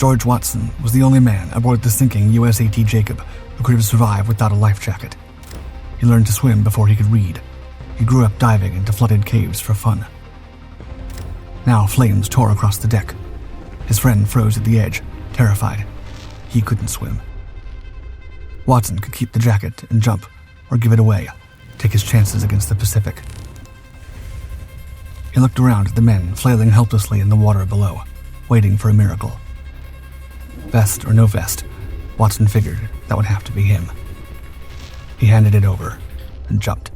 George Watson was the only man aboard the sinking USAT Jacob who could have survived without a life jacket. He learned to swim before he could read. He grew up diving into flooded caves for fun. Now flames tore across the deck. His friend froze at the edge, terrified. He couldn't swim. Watson could keep the jacket and jump, or give it away, take his chances against the Pacific. He looked around at the men flailing helplessly in the water below, waiting for a miracle. Vest or no vest, Watson figured that would have to be him. He handed it over and jumped.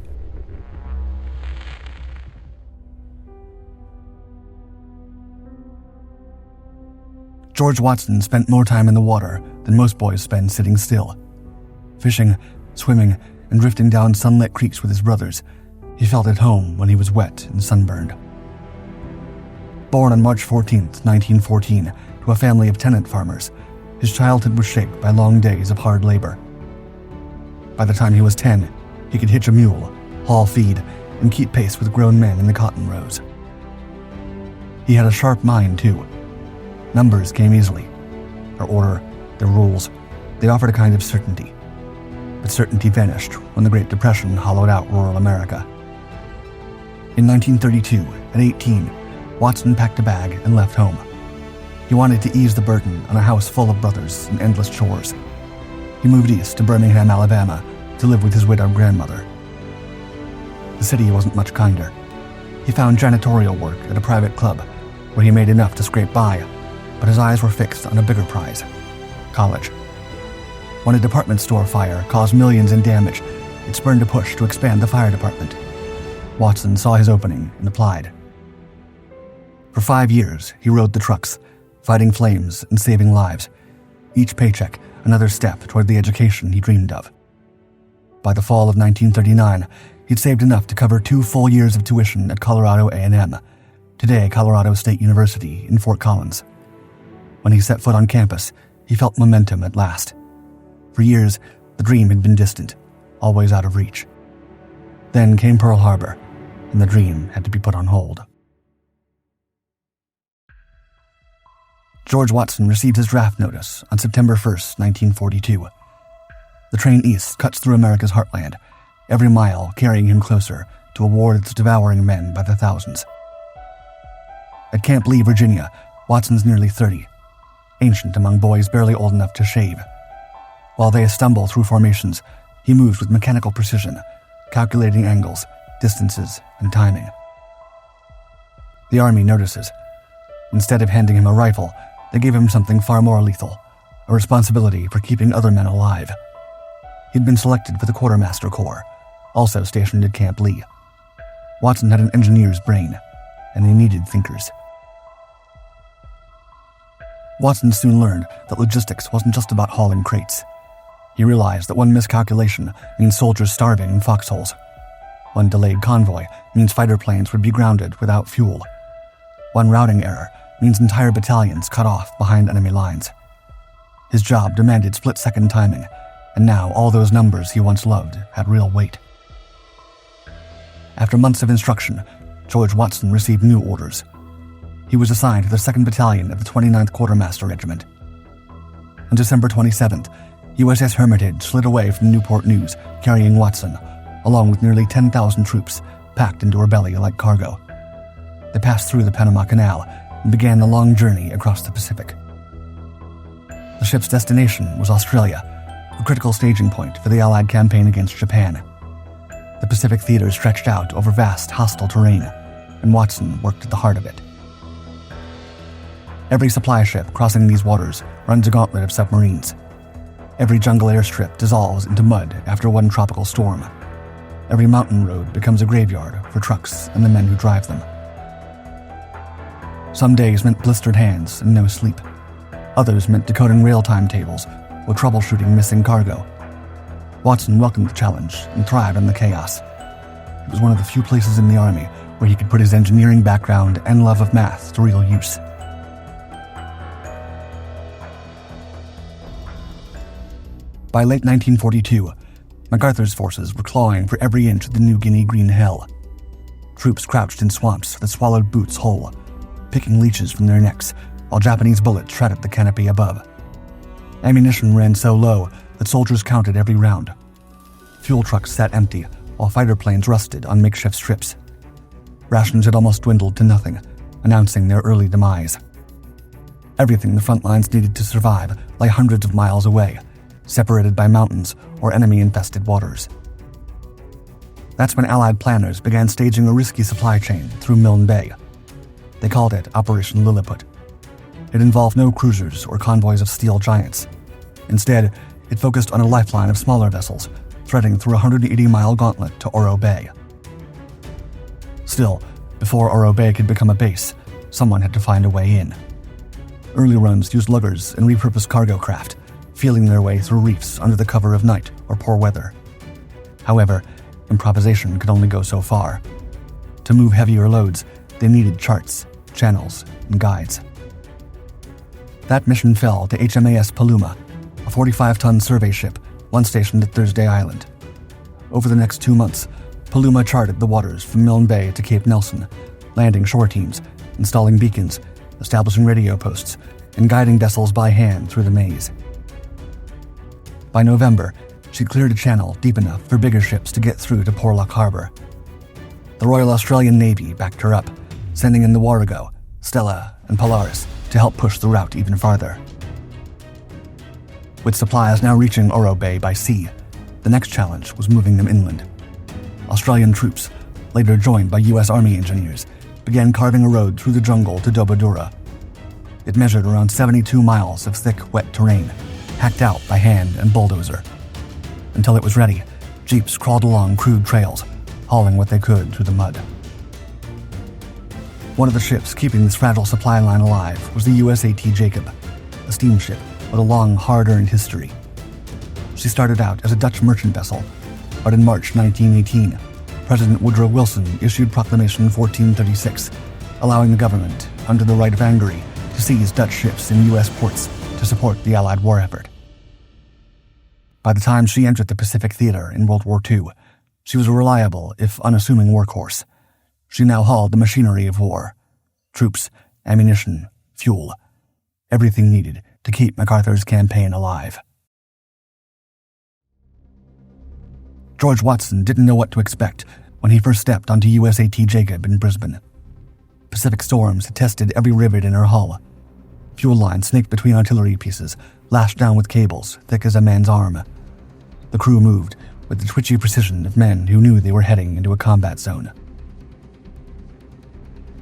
George Watson spent more time in the water than most boys spend sitting still. Fishing, swimming, and drifting down sunlit creeks with his brothers, he felt at home when he was wet and sunburned. Born on March 14, 1914, to a family of tenant farmers, his childhood was shaped by long days of hard labor. By the time he was 10, he could hitch a mule, haul feed, and keep pace with grown men in the cotton rows. He had a sharp mind, too. Numbers came easily. Their order, their rules, they offered a kind of certainty. But certainty vanished when the Great Depression hollowed out rural America. In 1932, at 18, Watson packed a bag and left home. He wanted to ease the burden on a house full of brothers and endless chores. He moved east to Birmingham, Alabama, to live with his widowed grandmother. The city wasn't much kinder. He found janitorial work at a private club, where he made enough to scrape by, but his eyes were fixed on a bigger prize: college. When a department store fire caused millions in damage, it spurned a push to expand the fire department. Watson saw his opening and applied. For 5 years, he rode the trucks, fighting flames and saving lives. Each paycheck, another step toward the education he dreamed of. By the fall of 1939, he'd saved enough to cover 2 full years of tuition at Colorado A&M, today Colorado State University in Fort Collins. When he set foot on campus, he felt momentum at last. For years, the dream had been distant, always out of reach. Then came Pearl Harbor, and the dream had to be put on hold. George Watson received his draft notice on September 1, 1942. The train east cuts through America's heartland, every mile carrying him closer to a war that's devouring men by the thousands. At Camp Lee, Virginia, Watson's nearly 30, ancient among boys barely old enough to shave. While they stumble through formations, he moves with mechanical precision, calculating angles, distances, and timing. The Army notices. Instead of handing him a rifle, they gave him something far more lethal, a responsibility for keeping other men alive. He'd been selected for the Quartermaster Corps, also stationed at Camp Lee. Watson had an engineer's brain, and he needed thinkers. Watson soon learned that logistics wasn't just about hauling crates. He realized that one miscalculation means soldiers starving in foxholes. One delayed convoy means fighter planes would be grounded without fuel. One routing error means entire battalions cut off behind enemy lines. His job demanded split-second timing, and now all those numbers he once loved had real weight. After months of instruction, George Watson received new orders. He was assigned to the 2nd Battalion of the 29th Quartermaster Regiment. On December 27th, USS Hermitage slid away from Newport News, carrying Watson, along with nearly 10,000 troops, packed into her belly like cargo. They passed through the Panama Canal and began the long journey across the Pacific. The ship's destination was Australia, a critical staging point for the Allied campaign against Japan. The Pacific theater stretched out over vast, hostile terrain, and Watson worked at the heart of it. Every supply ship crossing these waters runs a gauntlet of submarines. Every jungle airstrip dissolves into mud after one tropical storm. Every mountain road becomes a graveyard for trucks and the men who drive them. Some days meant blistered hands and no sleep. Others meant decoding rail timetables or troubleshooting missing cargo. Watson welcomed the challenge and thrived on the chaos. It was one of the few places in the Army where he could put his engineering background and love of math to real use. By late 1942, MacArthur's forces were clawing for every inch of the New Guinea green hell. Troops crouched in swamps that swallowed boots whole, picking leeches from their necks, while Japanese bullets shredded the canopy above. Ammunition ran so low that soldiers counted every round. Fuel trucks sat empty, while fighter planes rusted on makeshift strips. Rations had almost dwindled to nothing, announcing their early demise. Everything the front lines needed to survive lay hundreds of miles away, separated by mountains or enemy-infested waters. That's when Allied planners began staging a risky supply chain through Milne Bay. They called it Operation Lilliput. It involved no cruisers or convoys of steel giants. Instead, it focused on a lifeline of smaller vessels, threading through a 180-mile gauntlet to Oro Bay. Still, before Oro Bay could become a base, someone had to find a way in. Early runs used luggers and repurposed cargo craft, feeling their way through reefs under the cover of night or poor weather. However, improvisation could only go so far. To move heavier loads, they needed charts, channels, and guides. That mission fell to HMAS Paluma, a 45-ton survey ship once stationed at Thursday Island. Over the next 2 months, Paluma charted the waters from Milne Bay to Cape Nelson, landing shore teams, installing beacons, establishing radio posts, and guiding vessels by hand through the maze. By November, she'd cleared a channel deep enough for bigger ships to get through to Porlock Harbor. The Royal Australian Navy backed her up, sending in the Warrego, Stella, and Polaris to help push the route even farther. With supplies now reaching Oro Bay by sea, the next challenge was moving them inland. Australian troops, later joined by U.S. Army engineers, began carving a road through the jungle to Dobodura. It measured around 72 miles of thick, wet terrain, hacked out by hand and bulldozer. Until it was ready, jeeps crawled along crude trails, hauling what they could through the mud. One of the ships keeping this fragile supply line alive was the USAT Jacob, a steamship with a long, hard-earned history. She started out as a Dutch merchant vessel, but in March 1918, President Woodrow Wilson issued Proclamation 1436, allowing the government, under the right of Hungary, to seize Dutch ships in U.S. ports to support the Allied war effort. By the time she entered the Pacific Theater in World War II, she was a reliable, if unassuming, workhorse. She now hauled the machinery of war: troops, ammunition, fuel, everything needed to keep MacArthur's campaign alive. George Watson didn't know what to expect when he first stepped onto USAT Jacob in Brisbane. Pacific storms had tested every rivet in her hull. Fuel lines snaked between artillery pieces, lashed down with cables thick as a man's arm. The crew moved with the twitchy precision of men who knew they were heading into a combat zone.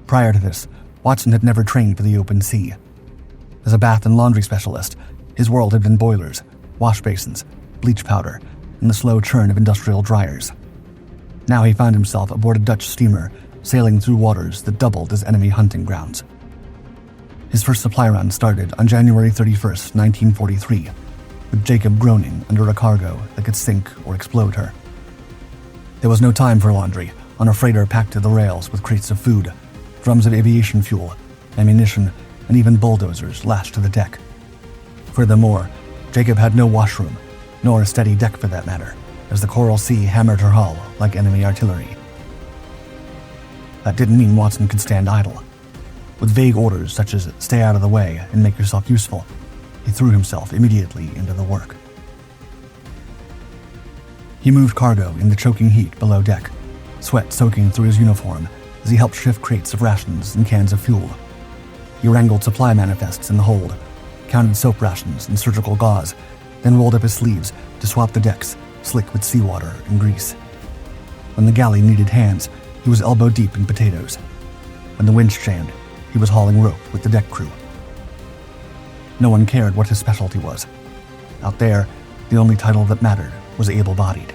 Prior to this, Watson had never trained for the open sea. As a bath and laundry specialist, his world had been boilers, wash basins, bleach powder, and the slow churn of industrial dryers. Now he found himself aboard a Dutch steamer, sailing through waters that doubled as enemy hunting grounds. His first supply run started on January 31st, 1943, with Jacob groaning under a cargo that could sink or explode her. There was no time for laundry on a freighter packed to the rails with crates of food, drums of aviation fuel, ammunition, and even bulldozers lashed to the deck. Furthermore, Jacob had no washroom, nor a steady deck for that matter, as the Coral Sea hammered her hull like enemy artillery. That didn't mean Watson could stand idle. With vague orders such as stay out of the way and make yourself useful, he threw himself immediately into the work. He moved cargo in the choking heat below deck, sweat soaking through his uniform as he helped shift crates of rations and cans of fuel. He wrangled supply manifests in the hold, counted soap rations and surgical gauze, then rolled up his sleeves to swap the decks, slick with seawater and grease. When the galley needed hands, he was elbow deep in potatoes. When the winch jammed, he was hauling rope with the deck crew. No one cared what his specialty was. Out there, the only title that mattered was able-bodied.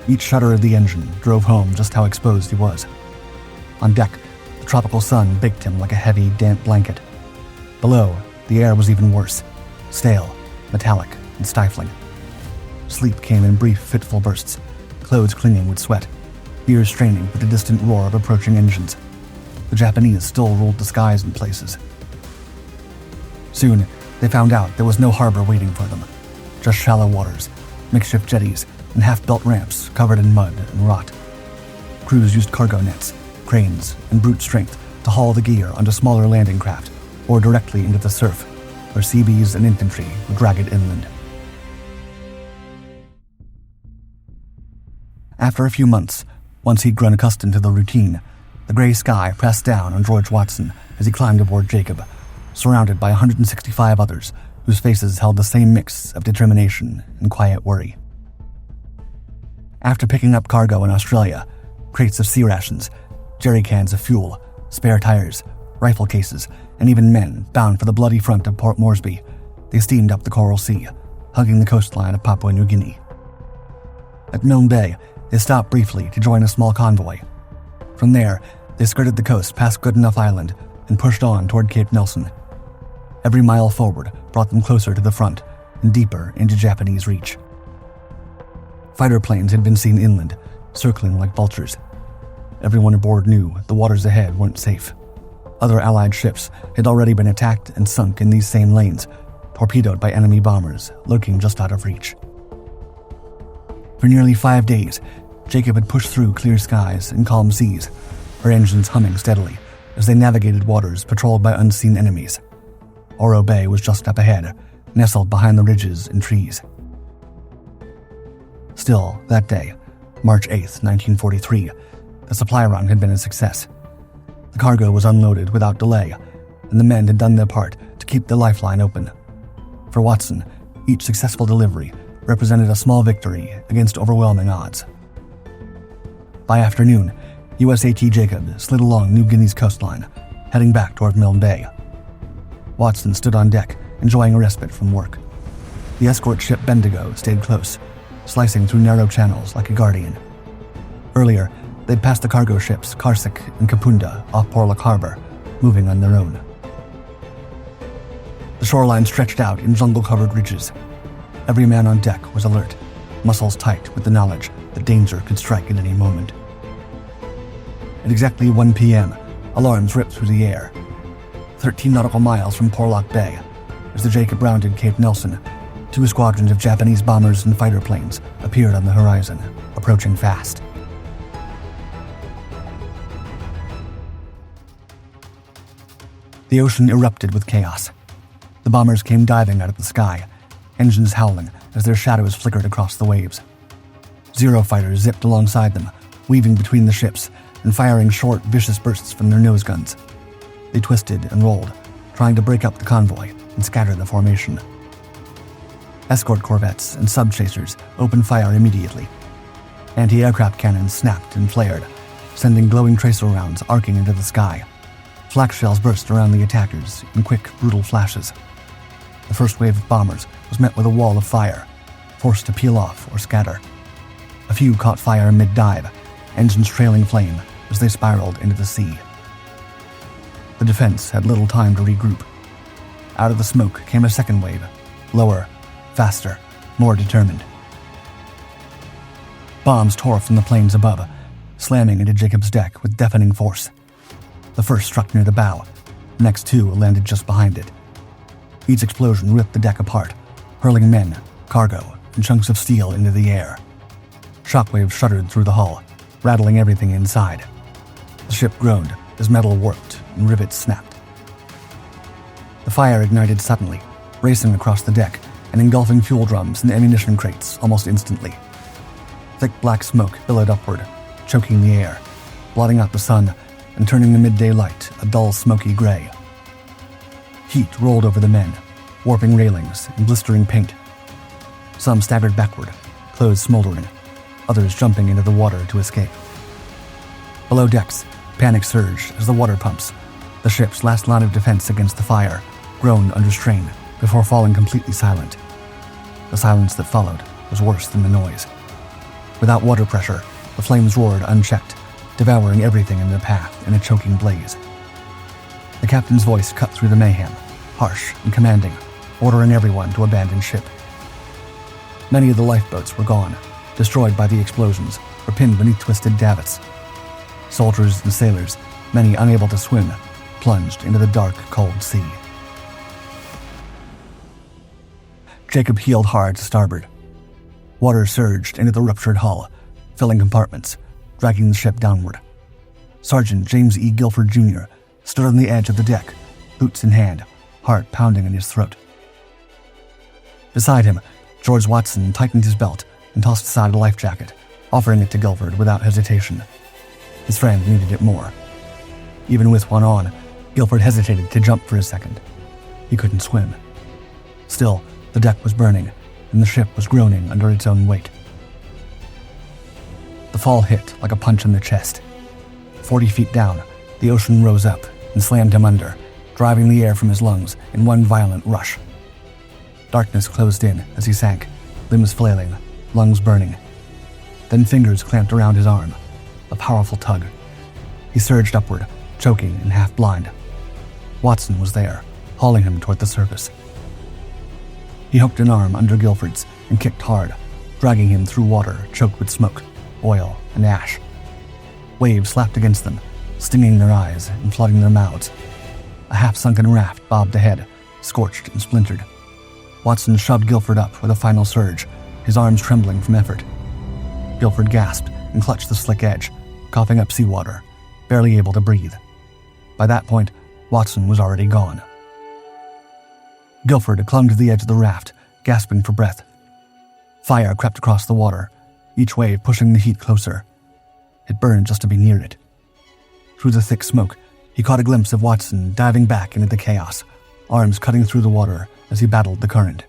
Each shudder of the engine drove home just how exposed he was. On deck, the tropical sun baked him like a heavy, damp blanket. Below, the air was even worse, stale, metallic, and stifling. Sleep came in brief, fitful bursts, clothes clinging with sweat, ears straining with the distant roar of approaching engines. The Japanese still ruled the skies in places. Soon, they found out there was no harbor waiting for them, just shallow waters, makeshift jetties, and half-built ramps covered in mud and rot. Crews used cargo nets, cranes, and brute strength to haul the gear onto smaller landing craft or directly into the surf, where Seabees and infantry would drag it inland. After a few months, once he'd grown accustomed to the routine, the gray sky pressed down on George Watson as he climbed aboard Jacob, surrounded by 165 others whose faces held the same mix of determination and quiet worry. After picking up cargo in Australia, crates of sea rations, jerry cans of fuel, spare tires, rifle cases, and even men bound for the bloody front of Port Moresby, they steamed up the Coral Sea, hugging the coastline of Papua New Guinea. At Milne Bay, they stopped briefly to join a small convoy. From there, they skirted the coast past Goodenough Island and pushed on toward Cape Nelson. Every mile forward brought them closer to the front and deeper into Japanese reach. Fighter planes had been seen inland, circling like vultures. Everyone aboard knew the waters ahead weren't safe. Other Allied ships had already been attacked and sunk in these same lanes, torpedoed by enemy bombers lurking just out of reach. For nearly 5 days, Jacob had pushed through clear skies and calm seas, her engines humming steadily as they navigated waters patrolled by unseen enemies. Oro Bay was just up ahead, nestled behind the ridges and trees. Still, that day, March 8th, 1943, the supply run had been a success. The cargo was unloaded without delay, and the men had done their part to keep the lifeline open. For Watson, each successful delivery represented a small victory against overwhelming odds. By afternoon, USAT Jacob slid along New Guinea's coastline, heading back toward Milne Bay. Watson stood on deck, enjoying a respite from work. The escort ship Bendigo stayed close, slicing through narrow channels like a guardian. Earlier, they'd passed the cargo ships Karsik and Kapunda off Porlock Harbor, moving on their own. The shoreline stretched out in jungle-covered ridges. Every man on deck was alert, muscles tight with the knowledge that danger could strike at any moment. At exactly 1 p.m., alarms ripped through the air. 13 nautical miles from Porlock Bay, as the Jacob rounded Cape Nelson, 2 squadrons of Japanese bombers and fighter planes appeared on the horizon, approaching fast. The ocean erupted with chaos. The bombers came diving out of the sky, engines howling as their shadows flickered across the waves. Zero fighters zipped alongside them, weaving between the ships and firing short, vicious bursts from their nose guns. They twisted and rolled, trying to break up the convoy and scatter the formation. Escort corvettes and sub-chasers opened fire immediately. Anti-aircraft cannons snapped and flared, sending glowing tracer rounds arcing into the sky. Flak shells burst around the attackers in quick, brutal flashes. The first wave of bombers was met with a wall of fire, forced to peel off or scatter. A few caught fire mid-dive, engines trailing flame as they spiraled into the sea. The defense had little time to regroup. Out of the smoke came a second wave, lower, faster, more determined. Bombs tore from the planes above, slamming into Jacob's deck with deafening force. The first struck near the bow, the next 2 landed just behind it. Each explosion ripped the deck apart, hurling men, cargo, and chunks of steel into the air. Shockwaves shuddered through the hull, rattling everything inside. The ship groaned as metal warped and rivets snapped. The fire ignited suddenly, racing across the deck and engulfing fuel drums and ammunition crates almost instantly. Thick black smoke billowed upward, choking the air, blotting out the sun and turning the midday light a dull, smoky gray. Heat rolled over the men, warping railings and blistering paint. Some staggered backward, clothes smoldering, others jumping into the water to escape. Below decks, panic surged as the water pumps, the ship's last line of defense against the fire, groaned under strain before falling completely silent. The silence that followed was worse than the noise. Without water pressure, the flames roared unchecked, devouring everything in their path in a choking blaze. The captain's voice cut through the mayhem, harsh and commanding, ordering everyone to abandon ship. Many of the lifeboats were gone, destroyed by the explosions or pinned beneath twisted davits. Soldiers and sailors, many unable to swim, plunged into the dark, cold sea. Jacob heeled hard to starboard. Water surged into the ruptured hull, filling compartments, dragging the ship downward. Sergeant James E. Guilford, Jr., stood on the edge of the deck, boots in hand, heart pounding in his throat. Beside him, George Watson tightened his belt and tossed aside a life jacket, offering it to Guilford without hesitation. His friend needed it more. Even with one on, Guilford hesitated to jump for a second. He couldn't swim. Still, the deck was burning, and the ship was groaning under its own weight. The fall hit like a punch in the chest. 40 feet down, the ocean rose up and slammed him under, driving the air from his lungs in one violent rush. Darkness closed in as he sank, limbs flailing, lungs burning. Then fingers clamped around his arm, a powerful tug. He surged upward, choking and half blind. Watson was there, hauling him toward the surface. He hooked an arm under Guilford's and kicked hard, dragging him through water choked with smoke, oil, and ash. Waves slapped against them, stinging their eyes and flooding their mouths. A half-sunken raft bobbed ahead, scorched and splintered. Watson shoved Guilford up with a final surge, his arms trembling from effort. Guilford gasped and clutched the slick edge, coughing up seawater, barely able to breathe. By that point, Watson was already gone. Guilford clung to the edge of the raft, gasping for breath. Fire crept across the water, each wave pushing the heat closer. It burned just to be near it. Through the thick smoke, he caught a glimpse of Watson diving back into the chaos, arms cutting through the water as he battled the current.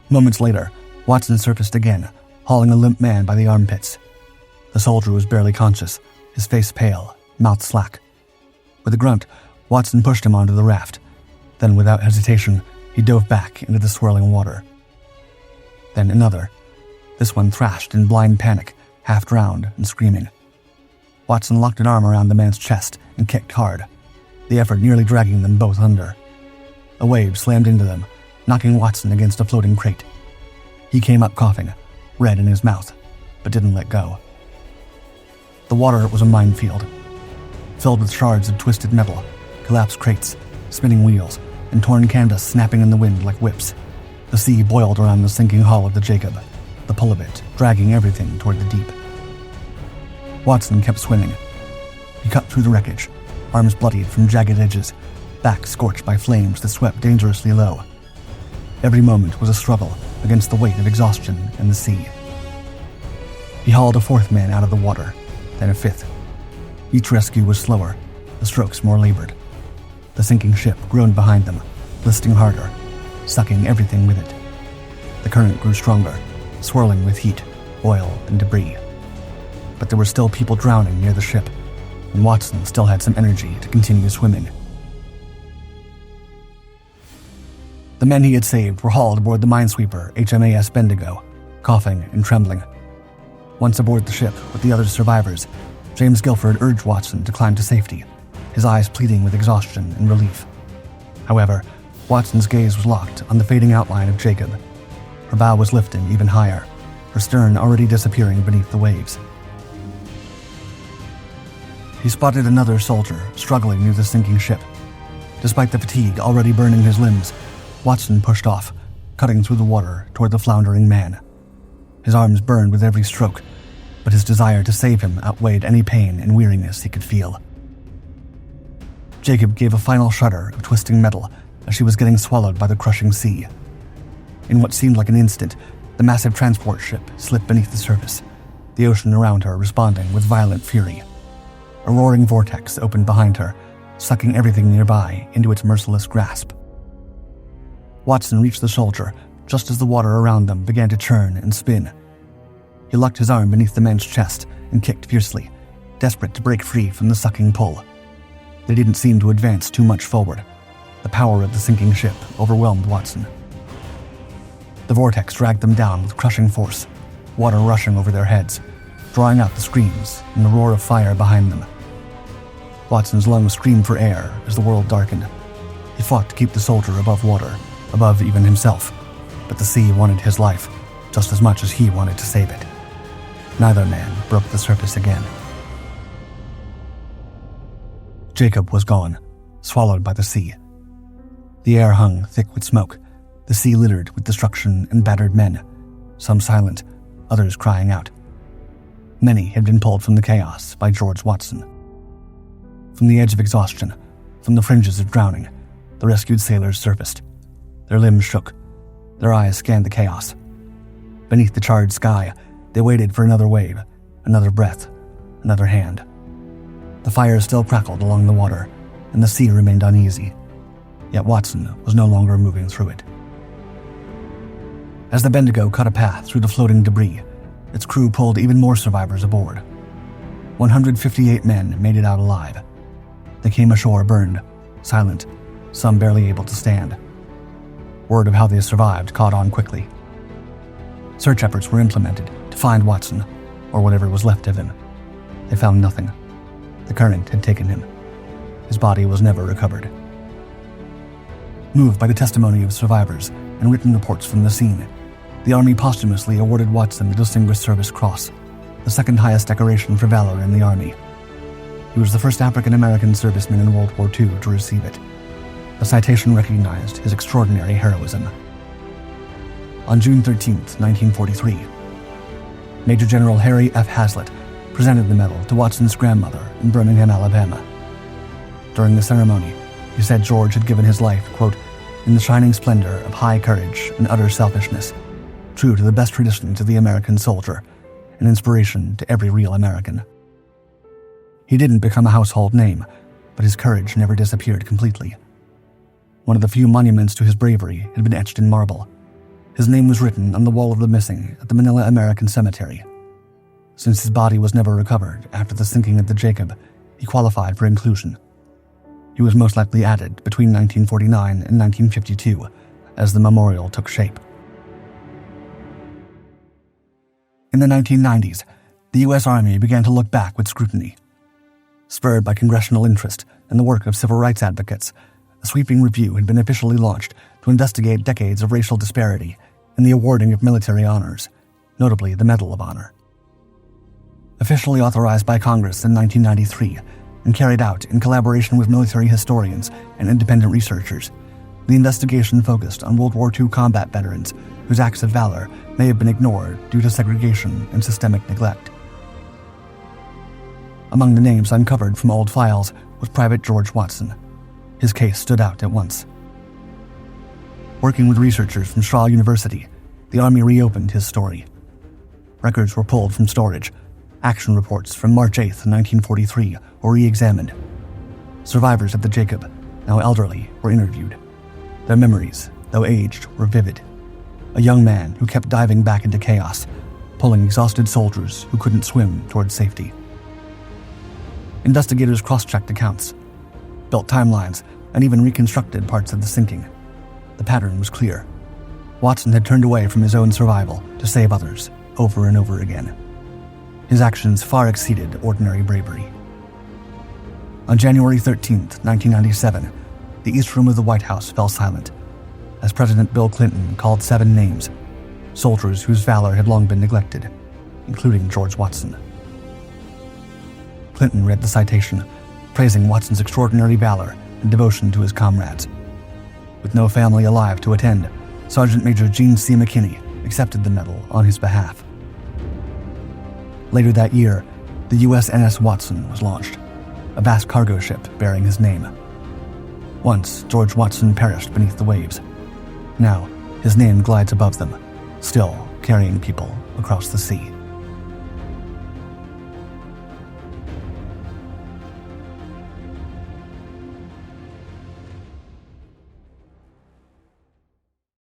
Moments later, Watson surfaced again, hauling a limp man by the armpits. The soldier was barely conscious, his face pale, mouth slack. With a grunt, Watson pushed him onto the raft. Then, without hesitation, he dove back into the swirling water. Then another. This one thrashed in blind panic, half drowned and screaming. Watson locked an arm around the man's chest and kicked hard, the effort nearly dragging them both under. A wave slammed into them, knocking Watson against a floating crate. He came up coughing, red in his mouth, but didn't let go. The water was a minefield, filled with shards of twisted metal, collapsed crates, spinning wheels, and torn canvas snapping in the wind like whips. The sea boiled around the sinking hull of the Jacob, the pull of it dragging everything toward the deep. Watson kept swimming. He cut through the wreckage, arms bloodied from jagged edges, back scorched by flames that swept dangerously low. Every moment was a struggle against the weight of exhaustion and the sea. He hauled a fourth man out of the water, then a fifth. Each rescue was slower, the strokes more labored. The sinking ship groaned behind them, listing harder, sucking everything with it. The current grew stronger, swirling with heat, oil, and debris. But there were still people drowning near the ship, and Watson still had some energy to continue swimming. The men he had saved were hauled aboard the minesweeper HMAS Bendigo, coughing and trembling. Once aboard the ship with the other survivors, James Guilford urged Watson to climb to safety, his eyes pleading with exhaustion and relief. However, Watson's gaze was locked on the fading outline of Jacob. Her bow was lifting even higher, her stern already disappearing beneath the waves. He spotted another soldier struggling near the sinking ship. Despite the fatigue already burning his limbs, Watson pushed off, cutting through the water toward the floundering man. His arms burned with every stroke, but his desire to save him outweighed any pain and weariness he could feel. Jacob gave a final shudder of twisting metal as she was getting swallowed by the crushing sea. In what seemed like an instant, the massive transport ship slipped beneath the surface, the ocean around her responding with violent fury. A roaring vortex opened behind her, sucking everything nearby into its merciless grasp. Watson reached the soldier just as the water around them began to churn and spin. He locked his arm beneath the man's chest and kicked fiercely, desperate to break free from the sucking pull. They didn't seem to advance too much forward. The power of the sinking ship overwhelmed Watson. The vortex dragged them down with crushing force, water rushing over their heads, drawing out the screams and the roar of fire behind them. Watson's lungs screamed for air as the world darkened. He fought to keep the soldier above water, above even himself, but the sea wanted his life just as much as he wanted to save it. Neither man broke the surface again. Jacob was gone, swallowed by the sea. The air hung thick with smoke, the sea littered with destruction and battered men, some silent, others crying out. Many had been pulled from the chaos by George Watson. From the edge of exhaustion, from the fringes of drowning, the rescued sailors surfaced. Their limbs shook. Their eyes scanned the chaos. Beneath the charred sky, they waited for another wave, another breath, another hand. The fire still crackled along the water, and the sea remained uneasy. Yet Watson was no longer moving through it. As the Bendigo cut a path through the floating debris, its crew pulled even more survivors aboard. 158 men made it out alive. They came ashore burned, silent, some barely able to stand. Word of how they survived caught on quickly. Search efforts were implemented to find Watson, or whatever was left of him. They found nothing. The current had taken him. His body was never recovered. Moved by the testimony of survivors and written reports from the scene, the Army posthumously awarded Watson the Distinguished Service Cross, the second highest decoration for valor in the Army. He was the first African-American serviceman in World War II to receive it. The citation recognized his extraordinary heroism. On June 13, 1943, Major General Harry F. Hazlitt presented the medal to Watson's grandmother in Birmingham, Alabama. During the ceremony, he said George had given his life, quote, in the shining splendor of high courage and utter selfishness, true to the best traditions of the American soldier, an inspiration to every real American. He didn't become a household name, but his courage never disappeared completely. One of the few monuments to his bravery had been etched in marble. His name was written on the wall of the missing at the Manila American Cemetery. Since his body was never recovered after the sinking of the Jacob, he qualified for inclusion. He was most likely added between 1949 and 1952 as the memorial took shape. In the 1990s, the U.S. Army began to look back with scrutiny. Spurred by congressional interest and the work of civil rights advocates, a sweeping review had been officially launched to investigate decades of racial disparity in the awarding of military honors, notably the Medal of Honor. Officially authorized by Congress in 1993 and carried out in collaboration with military historians and independent researchers, the investigation focused on World War II combat veterans whose acts of valor may have been ignored due to segregation and systemic neglect. Among the names uncovered from old files was Private George Watson. His case stood out at once. Working with researchers from Shaw University, the Army reopened his story. Records were pulled from storage. Action reports from March 8, 1943 were re-examined. Survivors of the Jacob, now elderly, were interviewed. Their memories, though aged, were vivid. A young man who kept diving back into chaos, pulling exhausted soldiers who couldn't swim towards safety. Investigators cross-checked accounts, built timelines, and even reconstructed parts of the sinking. The pattern was clear. Watson had turned away from his own survival to save others, over and over again. His actions far exceeded ordinary bravery. On January 13, 1997, the East Room of the White House fell silent as President Bill Clinton called 7 names, soldiers whose valor had long been neglected, including George Watson. Clinton read the citation, praising Watson's extraordinary valor and devotion to his comrades. With no family alive to attend, Sergeant Major Gene C. McKinney accepted the medal on his behalf. Later that year, the USNS Watson was launched, a vast cargo ship bearing his name. Once, George Watson perished beneath the waves. Now, his name glides above them, still carrying people across the sea.